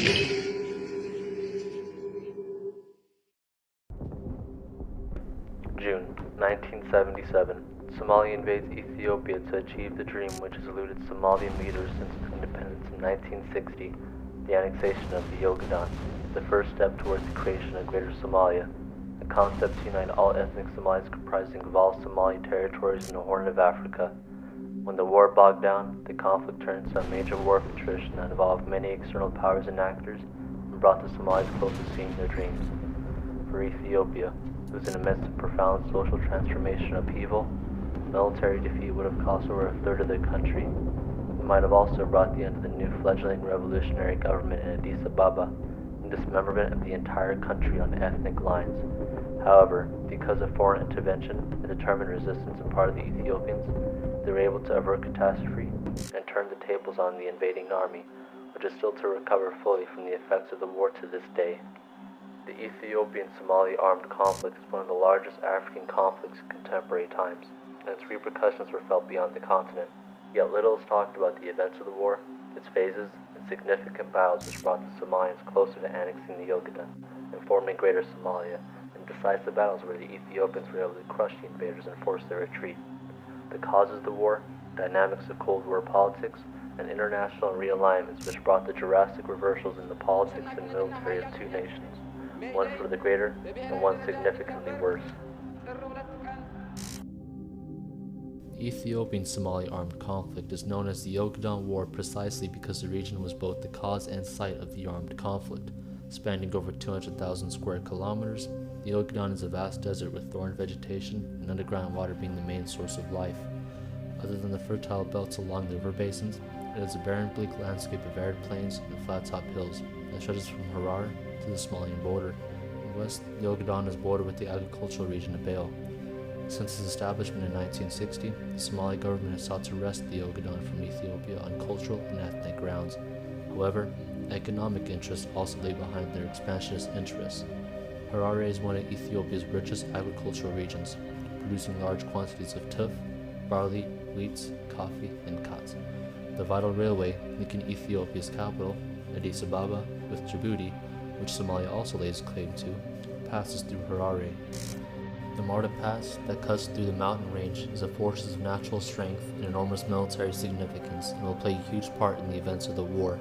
June 1977. Somalia invades Ethiopia to achieve the dream which has eluded Somalian leaders since its independence in 1960, the annexation of the Ogaden, the first step towards the creation of Greater Somalia, a concept to unite all ethnic Somalis comprising of all Somali territories in the Horn of Africa. When the war bogged down, the conflict turned into a major war of attrition that involved many external powers and actors and brought the Somalis close to seeing their dreams. For Ethiopia, it was in the midst of profound social transformation upheaval. Military defeat would have cost over a third of their country. It might have also brought the end of the new fledgling revolutionary government in Addis Ababa and dismemberment of the entire country on ethnic lines. However, because of foreign intervention and determined resistance on the part of the Ethiopians, they were able to avert catastrophe and turn the tables on the invading army, which is still to recover fully from the effects of the war to this day. The Ethiopian-Somali armed conflict is one of the largest African conflicts in contemporary times, and its repercussions were felt beyond the continent. Yet little is talked about the events of the war, its phases, and significant battles which brought the Somalians closer to annexing the Ogaden and forming Greater Somalia, and decisive battles where the Ethiopians were able to crush the invaders and force their retreat. The causes of the war, dynamics of Cold War politics, and international realignments which brought the drastic reversals in the politics and military of two nations, one for the greater and one significantly worse. The Ethiopian-Somali armed conflict is known as the Ogaden War precisely because the region was both the cause and site of the armed conflict. Spanning over 200,000 square kilometers, the Ogaden is a vast desert with thorn vegetation and underground water being the main source of life. Other than the fertile belts along the river basins, it is a barren, bleak landscape of arid plains and flat-top hills that stretches from Harar to the Somalian border. In the west, the Ogaden is bordered with the agricultural region of Bale. Since its establishment in 1960, the Somali government has sought to wrest the Ogaden from Ethiopia on cultural and ethnic grounds. However, economic interests also lay behind their expansionist interests. Harare is one of Ethiopia's richest agricultural regions, producing large quantities of tuff, barley, wheat, coffee, and khat. The vital railway linking Ethiopia's capital, Addis Ababa, with Djibouti, which Somalia also lays claim to, passes through Harare. The Marta Pass that cuts through the mountain range is a fortress of natural strength and enormous military significance and will play a huge part in the events of the war.